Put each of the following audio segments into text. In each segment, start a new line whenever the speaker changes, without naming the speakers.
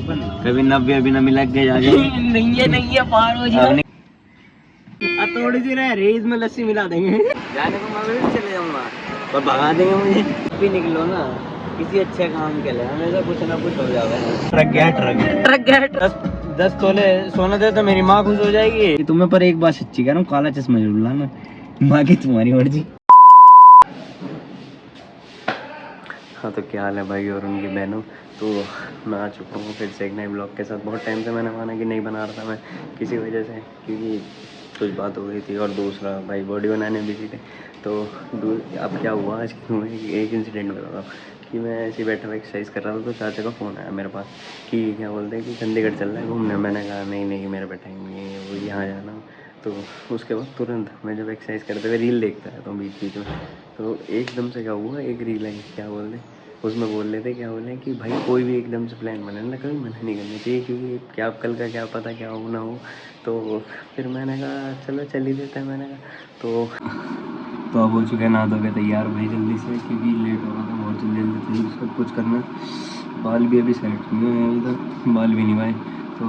कभी 90 अभी न मिला के जाके नहीं है पार हो जाए। थोड़ी सी रह रही इसमें लस्सी मिला देंगे। जाने को मैं भी चले जाऊंगा पर भगा देंगे मुझे। भी निकलो ना किसी अच्छे काम के लिए, हमेशा कुछ ना कुछ हो जाएगा। ट्रक गया 10 तोले सोना दे तो मेरी माँ खुश हो जाएगी। तुम्हें पर एक बात सच्ची कह रहा हूँ, काला चश्मा जरूर लाना, माँ की तुम्हारी मर्जी। हाँ तो क्या हाल है भाई और उनकी बहनों। तो मैं आ चुका हूँ फिर से एक नए ब्लॉग के साथ। बहुत टाइम से मैंने माना कि नहीं बना रहा था मैं किसी वजह से, क्योंकि कुछ बात हो गई थी और दूसरा भाई बॉडी बनाने बिजी थे। तो अब क्या हुआ आज एक इंसिडेंट बता रहा हूँ कि मैं ऐसे बैठा हुआ एक्सरसाइज कर रहा था तो चाचा का फ़ोन आया मेरे पास कि क्या बोलते हैं कि चंडीगढ़ चल रहा है घूमने। मैंने कहा नहीं मेरा टाइम नहीं है, वो यहाँ जाना। तो उसके बाद तुरंत मैं जब एक्सरसाइज करते हुए रील देखता रहता हूँ बीच में, तो एकदम से क्या हुआ, एक रील आई, क्या बोलते हैं उसमें बोल रहे थे, क्या बोले कि भाई कोई भी एकदम से प्लान बनाने ना, कभी मना नहीं करना चाहिए, क्योंकि क्या कल का क्या पता क्या हो ना हो। तो फिर मैंने कहा चलो चल ही देते हैं। मैंने कहा तो अब हो चुके हैं, नहा धो के तैयार भाई जल्दी से, क्योंकि लेट हो रहा था बहुत जल्दी सब कुछ करना। बाल भी अभी सेट नहीं हुए अभी तक, बाल भी नहीं भाई। तो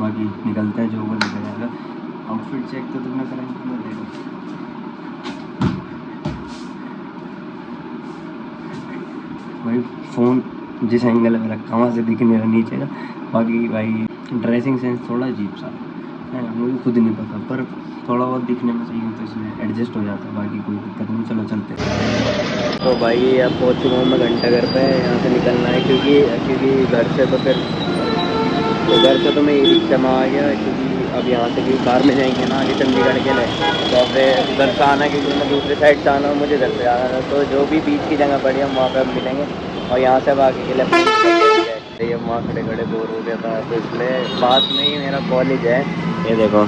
बाकी निकलते हैं, जो ऊपर निकल जाएगा। आउटफिट चेक तो तुमने करेंगे भाई, फ़ोन जिस एंगल में रखा वहाँ से दिख नहीं रहा नीचे का। बाकी भाई ड्रेसिंग सेंस थोड़ा अजीब सा है, मुझे खुद नहीं पता, पर थोड़ा बहुत दिखने में सही हो तो इसमें एडजस्ट हो जाता है। बाकी कोई दिक्कत नहीं, चलो चलते हैं। तो भाई अब पहुँच चुका हूँ मैं घंटा घर पे। यहाँ से निकलना है क्योंकि घर से तो फिर तो मैं ई रिक्शा में आ गया, क्योंकि अब यहाँ से भी कार में जाएंगे ना आगे चंडीगढ़ के लिए। तो फिर उधर से आना, क्योंकि मैं दूसरे साइड से आना, मुझे इधर से आना था। तो जो भी बीच की जगह पड़ी हम वहाँ पे अब मिलेंगे। और यहाँ से अब आगे के लिए अब वहाँ खड़े बोर हो गया था, तो इसलिए पास में ही मेरा कॉलेज है, ये देखो।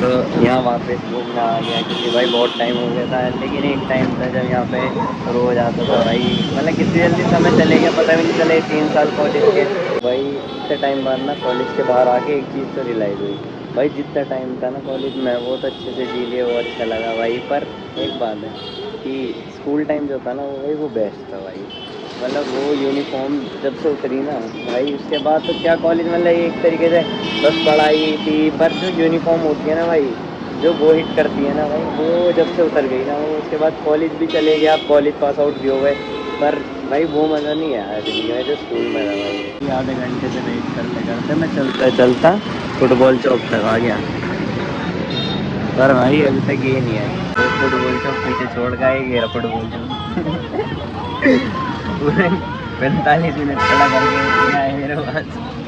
तो यहाँ वापस घूमना आ गया, क्योंकि भाई बहुत टाइम हो गया था। लेकिन एक टाइम था जब यहाँ पे रोज़ आता था भाई, मतलब कितनी जल्दी समय चले गया पता भी नहीं चले। 3 साल कॉलेज के भाई, इतने टाइम बाद ना कॉलेज के बाहर आके एक चीज़ तो रियलाइज़ हुई भाई, जितना टाइम था ना कॉलेज में वो तो अच्छे से जी लिए, वो अच्छा लगा भाई। पर एक बात है कि स्कूल टाइम जो था ना वो बेस्ट था भाई। मतलब वो यूनिफॉर्म जब से उतरी ना भाई, उसके बाद तो क्या कॉलेज, मतलब एक तरीके से बस पढ़ाई थी। पर जो यूनिफॉर्म होती है ना भाई, जो वो हिट करती है ना भाई, वो जब से उतर गई ना वो, उसके बाद कॉलेज भी चले गए, आप कॉलेज पास आउट भी हो गए, पर भाई वो मज़ा नहीं आया जिंदगी में जो स्कूल में था भाई। आधे घंटे से वेट करते मैं चलता फुटबॉल चौक तक आ गया, पर भाई अभी तक ये नहीं है। फुटबॉल चौक पीछे छोड़ का ही गया फुटबॉल चौक। पूरे 45 मिनट खड़ा करके आए मेरे पास।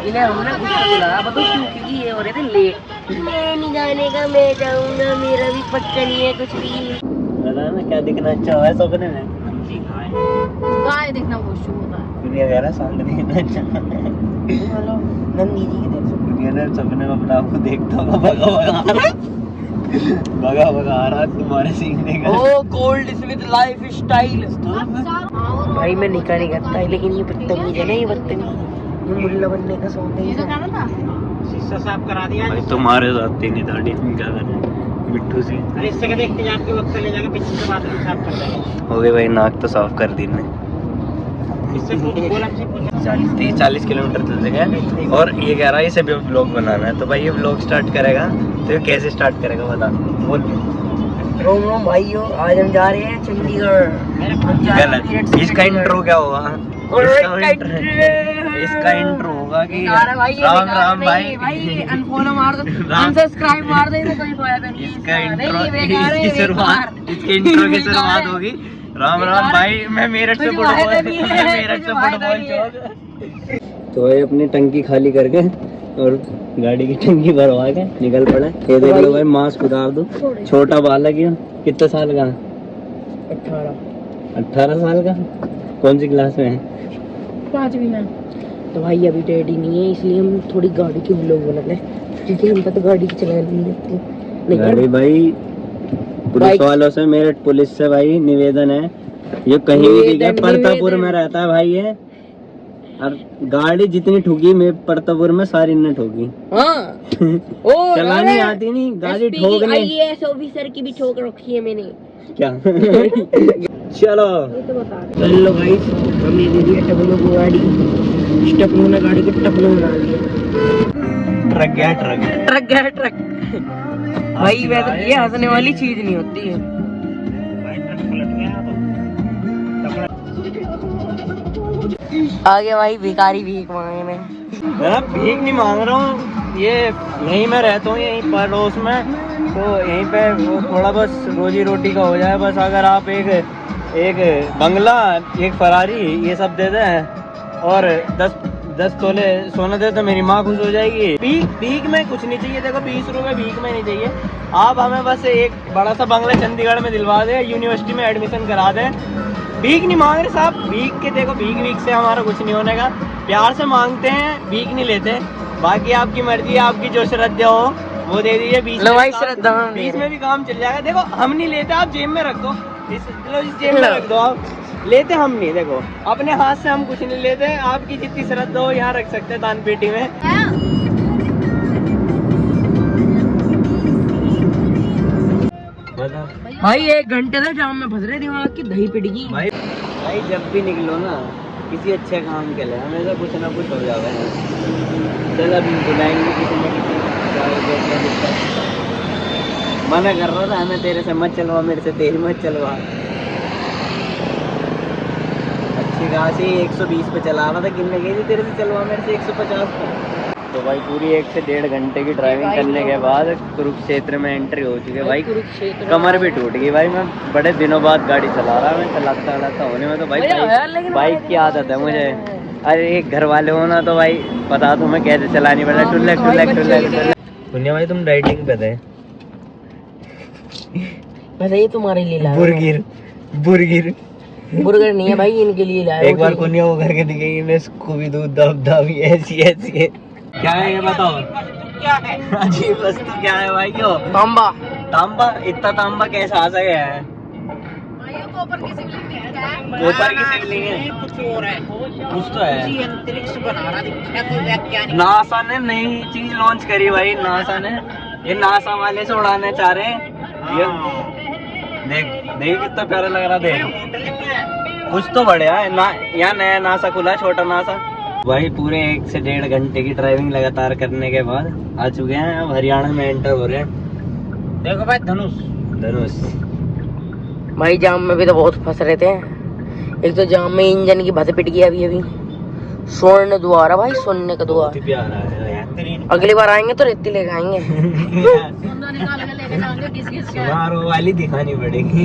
इन्हें हमने गुस्सा दिलाया, बताओ क्यों? क्योंकि ये हो रहे थे लेट। मैं नहीं जाने का, मैं जाऊंगा, मेरा भी पक्का नहीं है कुछ भी।
पता ना क्या दिखना अच्छा है सपने में,
गाय देखना बहुत शुभ होता है।
दुनिया कह रहा है सांड दिखना अच्छा।
हेलो नंदी जी के देख सकते
सपने में अपने आप को देखता होगा भगा आ रहा तुम्हारे सीखने का।
ओ गोल्ड विद लाइफ स्टाइल। भाई मैं निकाह नहीं करता है, लेकिन ये बदतमीज है ना, ये बदतमीज, ये मुल्ला बनने का शौक है। ये तो कहना था शीशा साफ करा दिया
भाई तुम्हारे साथ तीन दाढ़ी हम क्या करें बिट्टू से।
अरे इससे क्या देखते हैं आपके वक्त ले जाके पीछे से बाथरूम साफ कर देंगे।
हो गए भाई, नाक तो साफ कर दी ने।
इससे बोला
40 किलोमीटर चल गए और ये कह रहा है इसे भी ब्लॉग बनाना है। तो भाई ये ब्लॉग स्टार्ट करेगा तो ये कैसे स्टार्ट करेगा बता बोल।
रोम रोम भाइयों, आज हम जा रहे हैं चंडीगढ़।
इसका इंट्रो क्या होगा? इसका इंट्रो होगा कि राम राम भाई
अनफॉलो मार दो, अनसब्सक्राइब मार दो, कोई फायदा नहीं।
इसका इंट्रो इसकी शुरुआत, इसके इंट्रो की शुरुआत होगी राम राम भाई, मैं मेरठ से फुटबॉल चौक। तो ये अपनी टंकी खाली करके और गाड़ी की टंकी भरवा के निकल पड़ा। ये देख लो भाई, मास्क उतार दो। छोटा बालक है, कितने साल का? 18 साल का। कौन सी क्लास में है?
5वीं में। तो भाई अभी रेडी नहीं है, इसलिए हम थोड़ी गाड़ी की व्लॉग बना रहे, क्योंकि हमको तो गाड़ी की चलानी नहीं आती।
गाड़ी भाई पुलिस वालों से, मेरठ पुलिस से भाई निवेदन है, ये कहीं भी दिखे, परतापुर में रहता है भाई ये, और गाड़ी जितनी ठुकी मैं परतापुर में सारी ने ठोकी।
हाँ।
चलानी आती नहीं गाड़ी ठोकने।
आईएएस ऑफिसर की भी ठोक रखी है मैंने।
क्या? चलो
चलो भाई, हमने दे दिया टपनों को गाड़ी। टपनों ने गाड़ी को टपनों बना दिया।
ट्रक गया ट्रक।
ट्रक गया ट्रक। भाई वैसे ये हंसने वाली चीज नहीं होती है। आगे भाई भिखारी भीख मांगे में।
मैं भीख नहीं मांग रहा हूँ, ये यहीं मैं रहता हूँ, यहीं पड़ोस में, तो यहीं पे वो थोड़ा बस रोजी रोटी का हो जाए बस। अगर आप एक बंगला, एक फरारी, ये सब दे दें और 10 तोले सोना दे तो मेरी माँ खुश हो जाएगी। भीख में कुछ नहीं चाहिए, देखो 20 रुपए भीख में नहीं चाहिए। आप हमें बस एक बड़ा सा बंगला चंडीगढ़ में दिलवा दें, यूनिवर्सिटी में एडमिशन करा दें। भीख नहीं मांग रहे साहब, भीख के देखो भीख से हमारा कुछ नहीं होने का। प्यार से मांगते हैं, भीख नहीं लेते। बाकी आपकी मर्जी है, आपकी जो श्रद्धा हो वो दे दीजिए। 20 में भी काम चल जाएगा। देखो हम नहीं लेते, आप जेब में रख दो, इस जेब में रख दो। आप लेते हम नहीं, देखो अपने हाथ से हम कुछ नहीं लेते। आपकी जितनी श्रद्धा हो यहाँ रख सकते हैं दान पेटी में।
भाई 1 घंटे से जाम में फंस रहे, दिमाग की दही पिट गई।
भाई जब भी निकलो ना किसी अच्छे काम के लिए, हमेशा कुछ ना कुछ हो जाता है। चल अब बुलाएंगे किसी न किसी, मना कर रहा था हमें तेरे से मत चलवा, मेरे से तेज मत चलवा। अच्छी खासी 120 पे चला रहा था, गिनने गई थी तेरे से चलवा मेरे से 150 पे। तो भाई पूरी 1 से 1.5 घंटे की ड्राइविंग करने के बाद कुरुक्षेत्र में एंट्री हो चुकी है। भाई कमर भी टूट गई भाई, मैं बड़े दिनों बाद गाड़ी चला रहा, मैं चलाता होने में तो भाई बाइक की आदत है मुझे। अरे एक घर वाले हो ना तो भाई पता तुम्हें कैसे चलानी पड़ता है। टुल्लक पुण्य भाई तुम राइडिंग पे थे।
वैसे ये तुम्हारे लिए लाया। बुर्गर नहीं है भाई, इनके लिए लाया।
एक बार पुण्य वो करके दिखेगी, मैं स्कूबी दूध दब ऐसी है। क्या है ये बताओ, क्या है अजीब वस्तु क्या है भाई? क्यों तांबा? इतना तांबा कैसा आ सके है? कोपर की शिवलिंग है, कुछ और है, कुछ तो है। अंतरिक्ष बना रहा है कोई वैज्ञानिक। नासा ने नई चीज लॉन्च करी भाई, नासा ने। ये नासा वाले से उड़ाने चाह रहे हैं। ये देख कितना प्यारा लग रहा। देख कुछ तो बढ़िया है ना। यहाँ नया नासा खुला, छोटा नासा। भाई पूरे 1 से 1.5 घंटे की ड्राइविंग लगातार करने के बाद आ चुके हैं, अब हरियाणा में एंटर हो रहे हैं। देखो भाई धनुष
भाई जाम में भी तो बहुत फंस रहे थे। एक तो जाम में इंजन की भस पिट गई अभी। स्वर्ण द्वार भाई, सोने का द्वार।
प्यारा है।
अगली बार आएंगे तो रेती लेके आएंगे।
सुनार वाली दिखानी पड़ेगी।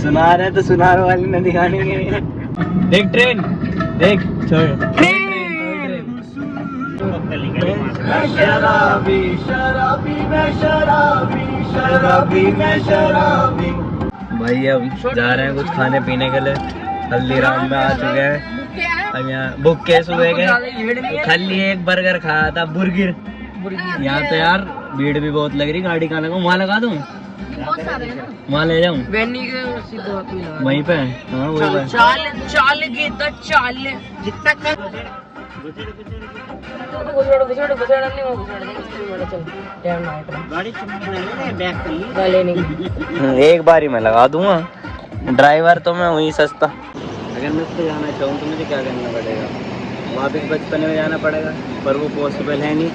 सुनार है तो सुनार वाली न दिखानेंगे। देख ट्रेन, देख शराबी। भाई अब जा रहे हैं कुछ खाने पीने के लिए। हल्दीराम में आ चुके हैं। अब यहाँ भूखे सुबह के खाली एक बर्गर खाया था, बुर्गिर। यहाँ तो यार भीड़ भी बहुत लग रही, गाड़ी कहाँ लगाऊं? वहाँ लगा दूं, वहाँ ले जाऊं वहीं पे। हाँ वही
चाल जितना
एक बार ही मैं लगा दूंगा। ड्राइवर तो मैं वही सस्ता। अगर मैं उसको जाना चाहूँ तो मुझे क्या करना पड़ेगा? वापस बचपन में जाना पड़ेगा, पर वो पॉसिबल है नहीं।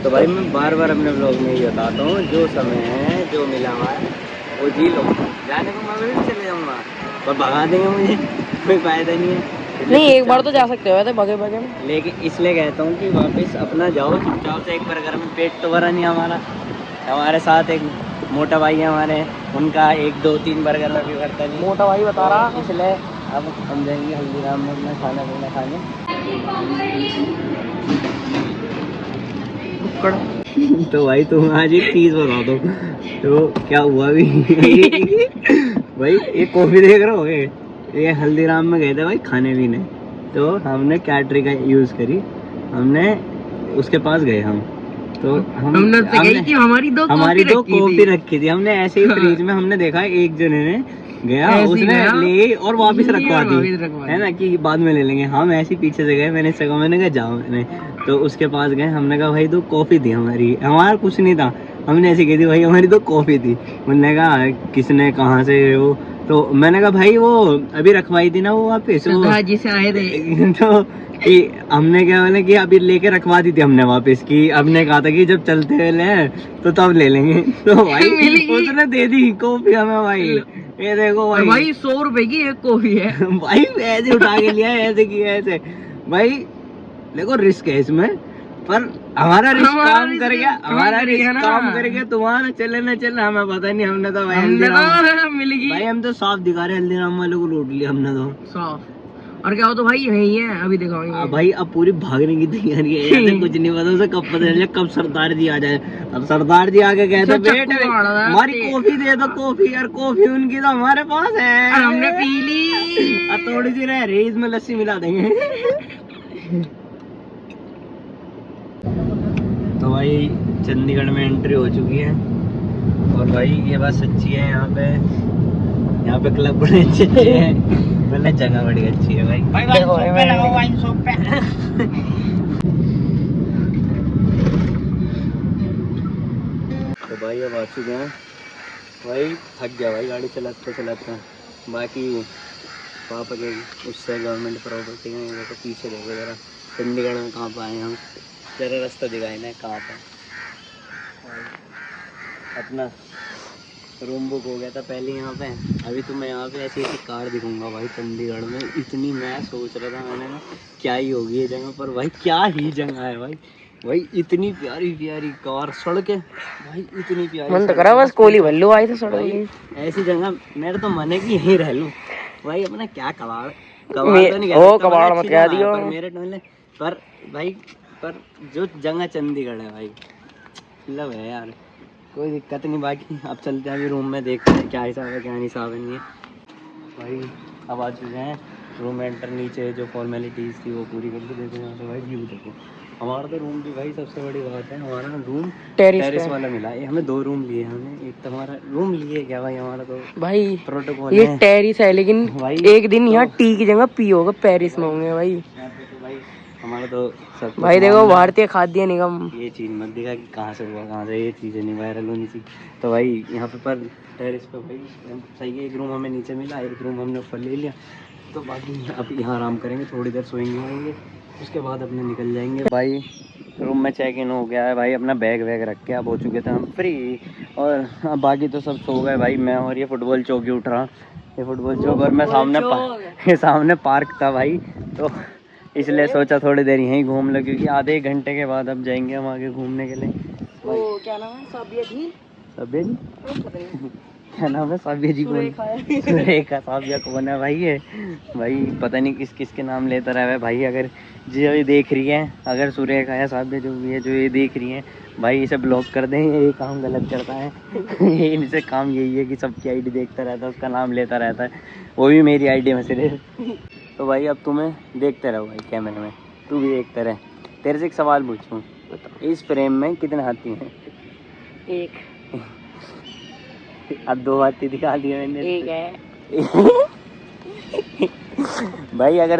तो भाई मैं बार बार अपने ब्लॉग में ही बताता हूँ, जो समय है, जो मिला हुआ है वो जी लो। जाने को मैं भी चले जाऊँगा, पर भगा देंगे मुझे, कोई फायदा नहीं है।
नहीं, एक बार तो जा सकते हो भगे में।
लेकिन इसलिए कहता हूँ कि वापस अपना जाओ चुपचाप से। एक बर्गर में पेट तो भरा नहीं हमारा। हमारे साथ एक मोटा भाई है हमारे, उनका 1 2 3 बर्गर में भी भरता नहीं।
मोटा भाई बता रहा,
इसलिए अब हम जाएंगे हल्दीराम में अपना खाना पीना खाने। तो भाई तुम आज एक चीज बता दो, तो क्या हुआ अभी? भाई ये कॉफी देख रहे हो, ये हल्दीराम में गए थे भाई खाने पीने। तो हमने क्या ट्रिक यूज करी, हमने उसके पास गए हम, तो हमने
कि हमारी दो
कॉफी रखी थी। हमने ऐसे ही फ्रिज में हमने देखा एक जने ने गया, उसने ले और वापस रखवा दी, है ना, कि बाद में ले लेंगे। हम ऐसे ही पीछे से गए, मैंने कहा जाओ। मैंने तो उसके पास गए, हमने कहा भाई 2 कॉफी थी हमारा कुछ नहीं था। हमने ऐसे कही थी भाई हमारी 2 कॉफी थी। उन्होंने कहा किसने कहाँ से वो? तो मैंने कहा भाई वो अभी रखवाई थी ना वो वापस
जी से आए थे
तो कि हमने क्या बोले कि अभी लेके रखवा दी थी हमने वापस की, हमने कहा था कि जब चलते हुए तो तब ले लेंगे। तो भाई उसने दे दी कॉफी हमें भाई, ये देखो भाई
100 रुपए की एक कॉफी है
भाई, ऐसे उठा के लिया ऐसे किया ऐसे भाई। देखो रिस्क है इसमें, पर हमारा रिस्क काम कर गया, हमारा रिस्क काम कर गया। तुम्हारा चले ना चले हमें पता नहीं, हमने तो भाई
मिल गई
भाई, हम तो साफ दिखा रहे हल्दीराम वाले को लूट लिया हमने तो साफ।
और क्या हो तो भाई यही है अभी दिखाओ
भाई अब पूरी भागने की तैयारी है, ऐसे कुछ नहीं पता उसे कब पता चले कब सरदार जी आ जाए। अब सरदार जी आके कहते बेटे हमारी कॉफी दे दो, कॉफी यार, कॉफी उनकी तो हमारे पास है,
हमने पी ली,
थोड़ी सी रह रही, इसमें लस्सी मिला देंगे। तो भाई चंडीगढ़ में एंट्री हो चुकी है, और भाई ये बात सच्ची है, यहाँ पे क्लब बड़े अच्छे हैं, मतलब जगह बड़ी अच्छी है भाई।
वाइन शॉप पे
तो भाई अब आ चुके हैं भाई, थक गया भाई गाड़ी चलाते चलाते। बाकी पापा के उससे गवर्नमेंट प्रॉपर्टी है, ये तो पीछे देखो जरा चंडीगढ़ में कहाँ पर आए हम, जरा रास्ता दिखाए ना कहाँ पर। अपना रूम बुक हो गया था पहले यहाँ पे, अभी तो मैं यहाँ पे ऐसी ऐसी कार दिखूंगा भाई चंडीगढ़ में इतनी। मैं सोच रहा था मैंने ना क्या ही होगी ये जगह, पर भाई क्या ही जगह है भाई, भाई इतनी प्यारी प्यारी कार, सड़कें भाई इतनी प्यारी।
मन तो करा बस कोली भल्लू आई था सड़क,
ऐसी जगह मेरा तो मन है कि यहीं रह लूं भाई। अपना क्या कबाड़ तो नहीं कहता,
कबाड़ मत कह दियो
मेरे टोले पर भाई, पर जो जगह चंडीगढ़ है भाई मतलब है यार, कोई दिक्कत नहीं। बाकी अब चलते हैं अभी रूम में, देखते हैं क्या हिसाब है क्या नहीं हिसाब है नहीं है भाई। अब आ चुके हैं रूम एंटर, नीचे जो फॉर्मेलिटीज़ थी वो पूरी करके। देखो यहाँ पे भाई व्यू देखो, हमारा तो रूम भी भाई सबसे बड़ी बात है, हमारा ना रूम टेरिस वाला मिला है। हमें 2 रूम लिए हमने, एक तो हमारा रूम लिए क्या भाई, हमारा तो भाई प्रोटोकॉल
ये टेरिस है, लेकिन भाई एक दिन यहाँ टी की जगह पी होगा, पेरिस में होंगे भाई।
यहाँ पे तो भाई हमारा तो सब
भाई देखो भारतीय खाद्य निगम,
ये चीज़ मत दिखा कि कहाँ से हुआ कहाँ से, ये चीज़ें नहीं वायरल होनी चाहिए। तो भाई यहाँ पे पर टेरिस पे भाई सही है, एक रूम हमें नीचे मिला, एक रूम हमने ऊपर ले लिया। तो बाकी अब यहाँ आराम करेंगे, थोड़ी देर सोएंगे, उसके बाद अपने निकल जाएंगे भाई। रूम में चेक इन हो गया है भाई, अपना बैग वैग रख के अब हो चुके थे हम फ्री, और अब बाकी तो सब सो गए भाई। मैं और ये फुटबॉल चौक ही उठ रहा, ये फुटबॉल चौक, और मैं सामने पार्क था भाई, तो इसलिए सोचा थोड़ी देर यहीं घूम लो, क्योंकि आधे एक घंटे के बाद अब जाएंगे हम आगे घूमने के लिए।
वो क्या नाम है, साबिया जी
क्या नाम है, साबिया जी कौन, सुरेखा साबिया कौन है भाई, ये भाई पता नहीं किस किस के नाम लेता रहा है भाई। अगर जो ये देख रही है, अगर सुरेखा या साबिया जो भी है जो ये देख रही है भाई, इसे ब्लॉक कर दें, ये काम गलत करता है। ये इनसे काम यही है कि सबकी आईडी देखता रहता है, उसका नाम लेता रहता है, वो भी मेरी आईडी में सिर्फ। तो भाई अब तुम्हें देखते रहो भाई कैमरे में, तू भी देखते रहे। तेरे से एक सवाल पूछूं, इस फ्रेम में कितने हाथी हैं?
एक।
अब 2 हाथी दिखा दिए मैंने,
एक है।
भाई अगर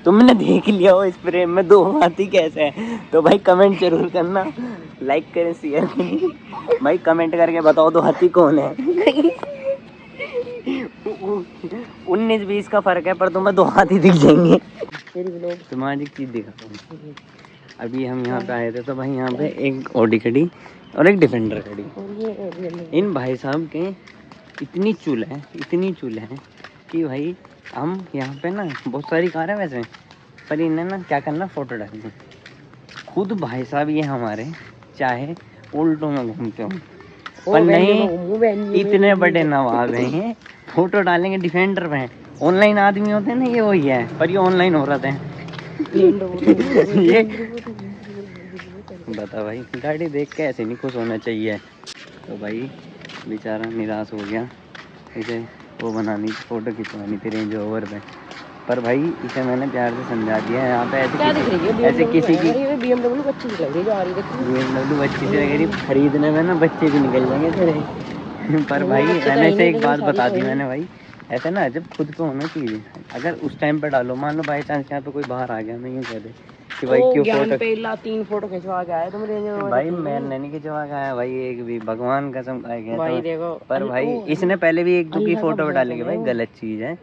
तुमने देख लिया हो इस फ्रेम में 2 हाथी कैसे हैं, तो भाई कमेंट जरूर करना, लाइक करें, शेयर करें भाई, कमेंट करके बताओ 2 हाथी कौन है। 19-20 का फर्क है, पर तुम्हें 2 हाथी दिख जाएंगे। तुम्हारी एक चीज दिखाता हूँ, अभी हम यहाँ पे आए थे तो भाई यहाँ पे एक ऑडी खड़ी और एक डिफेंडर खड़ी। इन भाई साहब के इतनी चूल है कि भाई हम यहाँ पे ना बहुत सारी कार है वैसे, पर इन्हें ना क्या करना, फोटो डालनी। खुद भाई साहब ये हमारे चाहे उल्टों में घूमते हो, पर नहीं, इतने बड़े नवाब हैं, फोटो डालेंगे डिफेंडर में। ऑनलाइन आदमी होते हैं ना, ये वही है, पर ये ऑनलाइन हो रहा था। ये बता भाई, गाड़ी देख के ऐसे नहीं खुश होना चाहिए। तो भाई बेचारा निराश हो गया, इसे वो बनानी फ़ोटो खिंचवानी थी रेंज रोवर पे, पर भाई इसे मैंने प्यार से समझा दिया है। यहाँ पे ऐसे किसी की BMW
अच्छी लग रही है,
BMW अच्छी से लग रही, खरीदने में ना बच्चे भी निकल जाएंगे तेरे। पर भाई मैंने इसे एक बात बता दी मैंने, भाई ऐसे ना जब खुद को होना चाहिए, अगर उस टाइम पे डालो, मान लो बाई चांस यहाँ पे कोई बाहर आ गया, मैं यूँ कह दे कि भाई क्यों
ज्ञान
फोटो।
पेला 3 फोटो खिंचवा के आए तुम रेंज रोवर
भाई
की।
मैंने नहीं खिंचवा के आया भाई, एक भी भगवान कसम खाए गया
भाई
तो।
देखो
पर भाई इसने पहले भी एक दो की
अल्लाह का
फोटो डाली
भरोसा
भाई,
नहीं।
गलत चीज़ है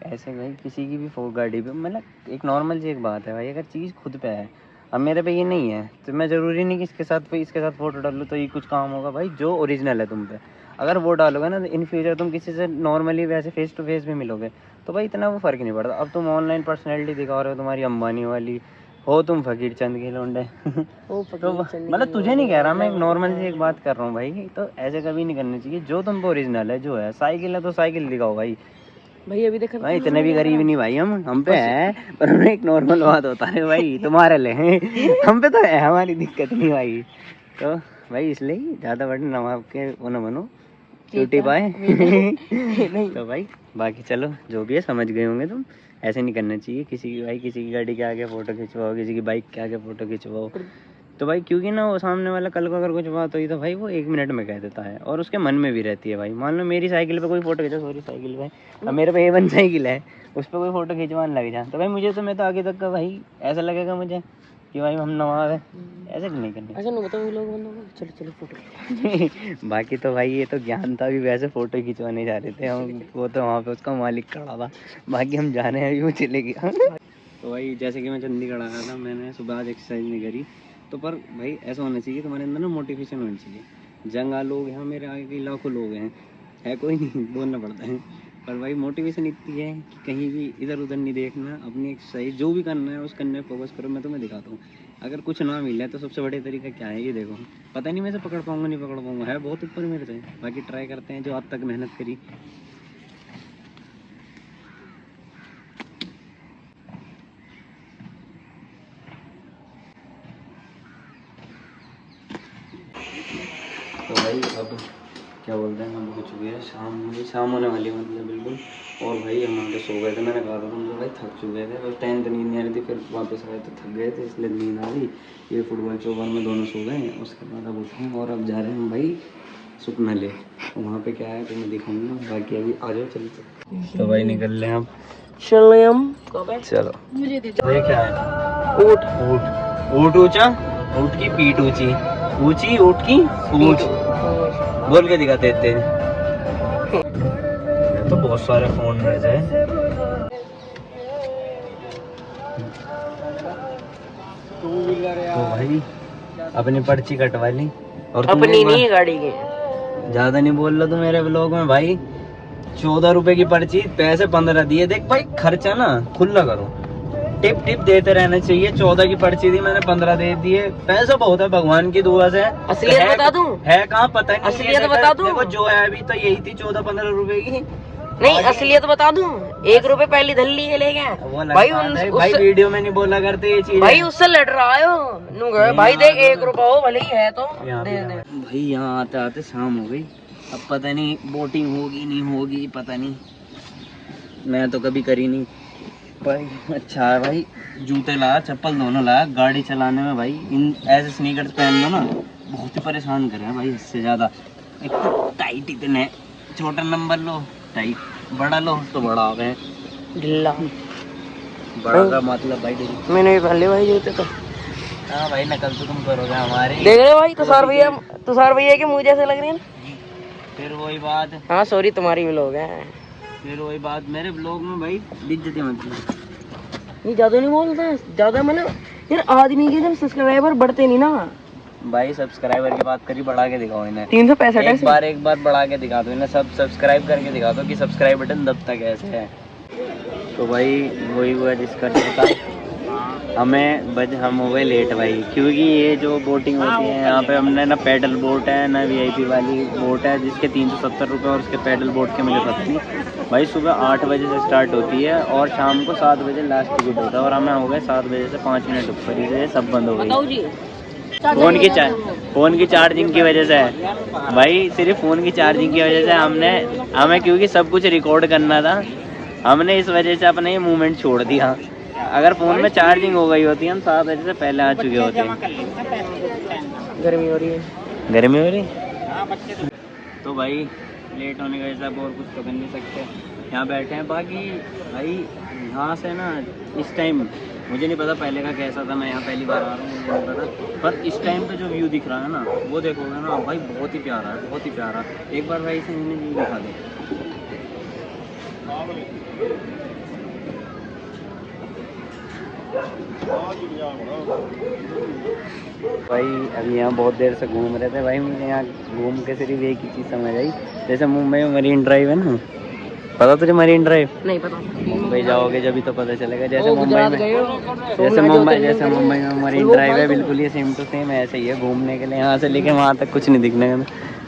ऐसे भाई किसी की भी गाड़ी पे, मतलब एक नॉर्मल सी एक बात है भाई, अगर चीज़ खुद पे है, अब मेरे पे ये नहीं है तो मैं ज़रूरी नहीं कि इसके साथ फोटो डाल लूँ तो ये कुछ काम होगा। भाई जो ओरिजिनल है तुम पे अगर वो डालोगे ना, इन फ्यूचर तुम किसी से नॉर्मली वैसे फेस टू फेस भी मिलोगे तो भाई इतना वो फ़र्क नहीं पड़ता। अब तुम ऑनलाइन पर्सनैलिटी दिखा रहे हो, तुम्हारी अंबानी वाली हो, तुम फकीर चंद के लौंडे तो मतलब तुझे नहीं कह रहा मैं, एक नॉर्मल सी एक बात कर रहा हूँ भाई। तो ऐसे कभी नहीं करनी चाहिए, जो तुम पे ओरिजिनल है जो है। साइकिल है तो साइकिल दिखाओ भाई।
भाई अभी देखो
भाई इतने भी गरीब नहीं भाई, हम पे है पर हमें एक नॉर्मल बात होता है भाई, तुम्हारे ले हम पे तो है, हमारी दिक्कत नहीं भाई। तो भाई इसलिए ज़्यादा बड़े नवाब के वो न बनो, चोटी पाए तो भाई बाकी चलो जो भी है समझ गए होंगे तुम। ऐसे नहीं करना चाहिए किसी की, भाई किसी की गाड़ी के आगे फ़ोटो खिंचवाओ, किसी की बाइक के आगे फ़ोटो खिंचवाओ तो भाई, क्योंकि ना वो सामने वाला कल को अगर कुछ बात हुई तो भाई वो 1 मिनट में कह देता है और उसके मन में भी रहती है भाई। मान लो मेरी साइकिल पे कोई फोटो खींचा, सॉरी साइकिल पे, अब मेरे पे A1 साइकिल है, उस पर कोई फोटो खिंचवाने लग जाए तो भाई मुझे तो, मैं तो आगे तक का भाई ऐसा लगेगा मुझे कि भाई हम नवाब है। ऐसे नहीं करने
ऐसा नहीं बताओ लोग चलो चलो फोटो
बाकी तो भाई ये तो ज्ञान था भी, वैसे फोटो खिंचवाने जा रहे थे हम, वो तो वहाँ पे उसका मालिक खड़ा था, बाकी हम जाने हैं वो चले गया तो भाई जैसे कि मैं चंडीगढ़ आया था, मैंने सुबह आज एक्सरसाइज नहीं करी तो, पर भाई ऐसा होना चाहिए तुम्हारे अंदर ना, मोटिवेशन होनी चाहिए। जंगा लोग हैं मेरे आगे के, लाखों लोग हैं, है कोई नहीं, बोलना पड़ता है, पर भाई मोटिवेशन इतनी है कि कहीं भी इधर उधर नहीं देखना, अपनी एक्सरसाइज जो भी करना है उस करने पर फोकस करो। मैं तुम्हें दिखाता हूँ, अगर कुछ ना मिले तो सबसे बड़े तरीका क्या है ये देखो। पता नहीं मैं से पकड़ पाऊँगा नहीं पकड़ पाऊँगा, है बहुत ऊपर मेरे से, बाकी ट्राई करते हैं जो आज तक मेहनत करी। तो भाई अब क्या बोलते हैं, हम हो चुके हैं शाम होने वाली है मतलब बिल्कुल। और भाई हम आगे सो गए थे, मैंने कहा था तुमको भाई थक चुके थे, बस टाइम तो नींद नहीं आ रही थी, फिर वापस आए तो थक गए थे इसलिए नींद आ गई। ये फुटबॉल चौबर में दोनों सो गए, उसके बाद अब उठे और अब जा रहे हैं हम भाई सुखना ले, वहाँ पे क्या है तो मैं दिखाऊंगा, बाकी अभी आ जाओ चलते। तो भाई निकल रहे हैं हम, चलो
मुझे दे
ये क्या है, ऊँट ऊँचा, ऊँट की पीठ ऊँची, ऊँची ऊँट की पूंछ, बोल के दिखाते थे। तो बहुत सारे फोन में से तो भाई अपनी पर्ची कटवा ली, और
अपनी नहीं गाड़ी की,
ज्यादा नहीं बोल रहा तू मेरे ब्लॉग में भाई। 14 रुपए की पर्ची, पैसे 15 दिए। देख भाई खर्चा ना खुला करो, टिप टिप देते रहना चाहिए। 14 की पर्ची दी मैंने, 15 दे दिए, पैसा बहुत है भगवान की दुआ से।
असलियत बता दूं,
है कहाँ पता नहीं,
असलियत बता दूं,
देखो जो है अभी तो यही थी 14-15 रुपए की।
नहीं असलियत बता दूं, 1 रुपए पहले धल्ली के ले गए भाई।
भाई वीडियो में नहीं बोला करते ये चीज
भाई, उससे लड़ रहा है भाई, देख 1 रुपया हो भले ही है तो दे दे।
भाई यहाँ आते आते शाम हो गई, अब पता नहीं बोटिंग होगी नहीं होगी, पता नहीं, मैं तो कभी करी नहीं भाई। अच्छा है भाई, जूते लाया, चप्पल दोनों लाया, गाड़ी चलाने में भाई इन ऐसे स्नीकर्स पहन लो ना बहुत ही परेशान कर रहे हैं भाई, इससे ज़्यादा। एक तो टाइट इतने, छोटा नंबर लो टाइट, बड़ा लो तो बड़ा आ गए
ढिल्ला,
बड़ा का मतलब भाई ढिल्ला।
मैंने भी पहले भाई जूते तो,
हाँ भाई नकल तो तुम करोगे हमारे,
देख रहे हो भाई तुषार भैया के मुँह जैसे लग रहे हैं।
फिर वही बात,
हाँ सॉरी तुम्हारी भी लोग हैं,
फिर वही बात, मेरे ब्लॉग में भाई बेइज्जती मतलब
नहीं ज्यादा नहीं बोलता, ज्यादा मतलब यार आदमी के जब सब्सक्राइबर बढ़ते नहीं ना
भाई। सब्सक्राइबर की बात करी, बढ़ा के दिखाओ इन्हें,
365
एक बार बढ़ा के दिखा दो इन्हें, सब सब्सक्राइब करके दिखा दो कि सब्सक्राइब बटन दब तक ऐसे है। तो भाई वही हुआ जिसका चलता, हमें हम हो गए लेट भाई, क्योंकि ये जो बोटिंग होती है यहाँ पे, हमने ना पैडल बोट है ना VIP वाली बोट है जिसके 370 रुपये, और उसके पैडल बोट के मुझे पता नहीं भाई। सुबह 8 बजे से स्टार्ट होती है और शाम को 7 बजे लास्ट टिकट होता है, और हमें हो गए 7 बजे से 5 मिनट ऊपर ही से सब बंद हो गई। फ़ोन की चार्जिंग की वजह से है भाई, सिर्फ फ़ोन की चार्जिंग की वजह से हमें क्योंकि सब कुछ रिकॉर्ड करना था, हमने इस वजह से अपना ये मूवमेंट छोड़ दिया। अगर फ़ोन में चार्जिंग हो गई होती हम 7 बजे से पहले आ चुके होते।
गर्मी हो रही है,
गर्मी हो रही तो भाई लेट होने का हिसाब और कुछ तो कर नहीं सकते, यहाँ बैठे हैं। बाकी भाई यहाँ से ना इस टाइम मुझे नहीं पता पहले का कैसा था, मैं यहाँ पहली बार आ रहा हूँ, मुझे नहीं पता। पर इस टाइम पे जो व्यू दिख रहा है ना, वो देखोगे ना भाई, बहुत ही प्यारा है, बहुत ही प्यारा। एक बार भाई से इन्हें व्यू दिखा दे। भाई अभी यहाँ बहुत देर से घूम रहे थे भाई, मुझे यहाँ घूम के सिर्फ एक ही चीज़ समझ आई, जैसे मुंबई में मरीन ड्राइव है ना, पता तुझे मरीन ड्राइव?
नहीं पता।
मुंबई जाओगे जब ही तो पता चलेगा। जैसे मुंबई में मरीन ड्राइव है, बिल्कुल ये सेम टू सेम ऐसे ही है। घूमने के लिए यहाँ से लेके वहाँ तक कुछ नहीं दिखने का,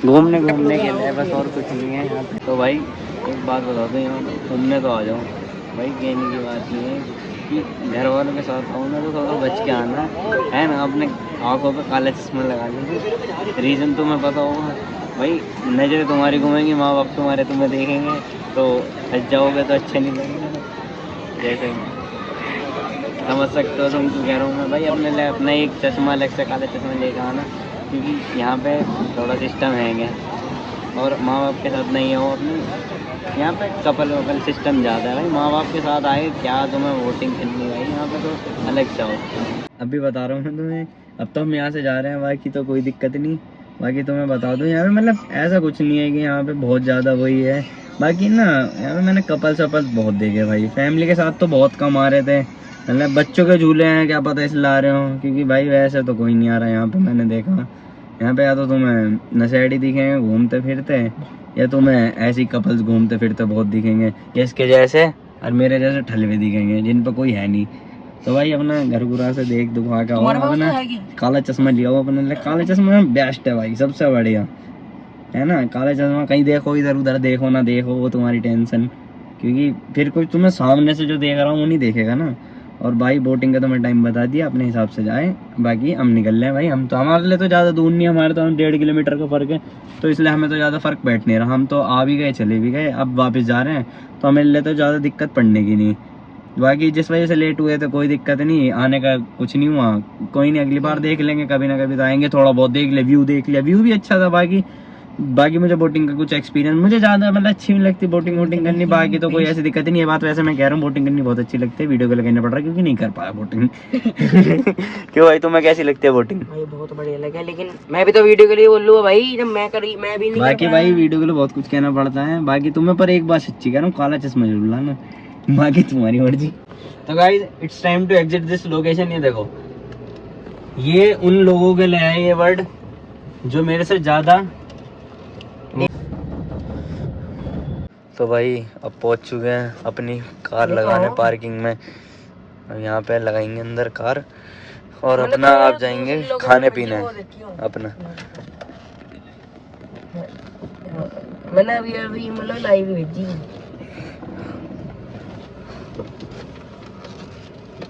घूमने के लिए बस, और कुछ नहीं है यहाँ पे। तो भाई एक बात बता दो, यहाँ घूमने तो आ जाओ भाई, कहने की बात नहीं है कि घर वालों के साथ आओ ना तो थोड़ा बच के आना है ना। अपने आँखों पे काला चश्मा लगा लीजिए, रीज़न तुम्हें पता होगा भाई, नज़रें तुम्हारी घूमेंगी, माँ बाप तुम्हारे तुम्हें देखेंगे तो फंस जाओगे, तो अच्छे नहीं लगेंगे। जैसे समझ सकते हो तुम, कह रहा हूँ मैं भाई, अपने लिए अपना एक चश्मा अलग से काला चश्मा लेकर आना, क्योंकि यहाँ पे थोड़ा सिस्टम है और माँ बाप के साथ नहीं हो अपने, यहाँ पे कपल वपल सिस्टम ज़्यादा है भाई। माँ बाप के साथ आए क्या तुम्हें वोटिंग करनी भाई, यहाँ पे तो अलग चाहो। अभी बता रहा हूँ मैं तुम्हें, अब तो हम यहाँ से जा रहे हैं, बाकी तो कोई दिक्कत नहीं। बाकी तो मैं बता दूँ यहाँ पे मतलब ऐसा कुछ नहीं है कि यहाँ पे बहुत ज़्यादा वही है। बाकी ना यहाँ पे मैंने कपल्स वपल्स बहुत देखे भाई, फैमिली के साथ तो बहुत कम आ रहे थे, मतलब बच्चों के झूले हैं क्या पता इसलिए आ रहे हो, क्योंकि भाई वैसे तो कोई नहीं आ रहा यहाँ पे। मैंने देखा यहाँ पे या तो तुम्हें नशेड़ी दिखेंगे घूमते फिरते, या तुम्हें ऐसी कपल्स घूमते फिरते बहुत दिखेंगे, इसके जैसे और मेरे जैसे ठलवे दिखेंगे जिन पर कोई है नहीं। तो भाई अपना घर गुरा से देख दुखा के आओ, अपना काला चश्मा लिया हो अपने लिए, काला चश्मा बेस्ट है भाई, सबसे बढ़िया है ना। काला चश्मा कहीं देखो, इधर उधर देखो ना देखो, वो तुम्हारी टेंशन, क्योंकि फिर कोई तुम्हें सामने से जो देख रहा हूँ वो नहीं देखेगा ना। और भाई बोटिंग का तो मैं टाइम बता दिया, अपने हिसाब से जाए। बाकी हम निकल रहे हैं भाई, हम तो, हमारे लिए तो ज़्यादा दूर नहीं है, हमारे तो 1.5 किलोमीटर का फ़र्क है, तो इसलिए हमें तो ज़्यादा फ़र्क बैठ नहीं रहा। हम तो आ भी गए चले भी गए, अब वापस जा रहे हैं, तो हमें लिए तो ज़्यादा दिक्कत पड़ने की नहीं। बाकी जिस वजह से लेट हुए तो कोई दिक्कत नहीं, आने का कुछ नहीं हुआ, कोई नहीं, अगली बार देख लेंगे, कभी ना कभी तो आएंगे, थोड़ा बहुत देख ले, व्यू देख लिया, व्यू भी अच्छा था। बाकी मुझे बोटिंग का कुछ एक्सपीरियंस, मुझे ज़्यादा मतलब अच्छी नहीं लगती बोटिंग करनी, बाकी तो कोई ऐसी दिक्कत नहीं है। बात वैसे मैं कह रहा हूँ बोटिंग करनी बहुत अच्छी लगती है, वीडियो को लगाना पड़ रहा है क्योंकि नहीं कर पाया बोटिंग। क्यों भाई तुम्हें कैसी लगती है बोटिंग?
भाई बहुत बढ़िया लगा, लेकिन मैं भी तो वीडियो के लिए बोल लूँ भाई, जब मैं भी नहीं।
बाकी भाई वीडियो के लिए बहुत कुछ कहना पड़ता है। बाकी तुम्हें पर एक बात सच्ची कह रहा हूँ, काला चश्मा जरूर लाना, बाकी तुम्हारी मर्जी। तो guys it's time to exit this location. ये देखो, ये उन लोगों के लिए है ये वर्ड जो मेरे से ज़्यादा। तो भाई अब पहुंच चुके हैं अपनी कार लगाने पार्किंग में, अब यहाँ पे लगाएंगे अंदर कार, और अपना आप जाएंगे खाने पीने अपना।
मैंने अभी मतलब लाइव भेजी,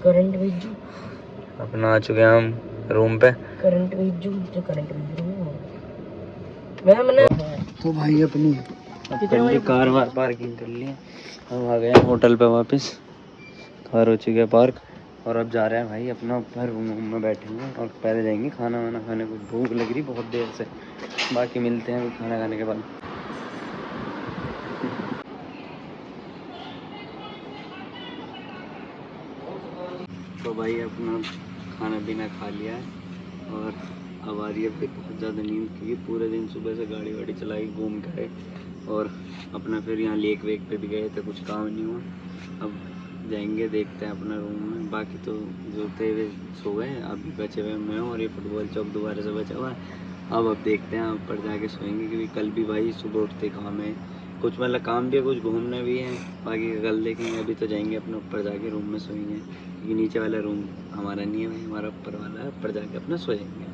करंट भेजू
अपना आ चुके हैं हम रूम पे,
करंट भेजू जो करंट भेजू मैंने।
तो भाई अपनी कार वार पार्किंग कर ली, हम आ गए हैं होटल पे वापस, कार हो चुकी है पार्क, और अब जा रहे हैं भाई अपना ऊपर रूम में बैठेंगे, और पहले जाएंगे खाना वाना खाने, कुछ भूख लग रही बहुत देर से। बाकी मिलते हैं खाना खाने के बाद। तो भाई अपना खाना पीना खा लिया है, और अब आ रही है फिर बहुत ज़्यादा नींद, क्योंकि पूरे दिन सुबह से गाड़ी वाड़ी चलाई, घूम के आए, और अपना फिर यहाँ लेक वेक पे भी गए थे, कुछ काम नहीं हुआ। अब जाएंगे देखते हैं अपना रूम में। बाकी तो जो थे वे सो गए, अभी बचे हुए मैं हूँ, और ये फुटबॉल चौक दोबारा से बचा हुआ है। अब देखते हैं ऊपर जाके सोएंगे, क्योंकि कल भी भाई सुबह उठते काम है, कुछ मतलब काम भी है, कुछ घूमना भी है। बाकी कल देखेंगे, अभी तो जाएंगे अपने ऊपर जाके रूम में सोएंगे, क्योंकि नीचे वाला रूम हमारा नहीं है भाई, हमारा ऊपर वाला है, ऊपर जाके अपना सोएंगे।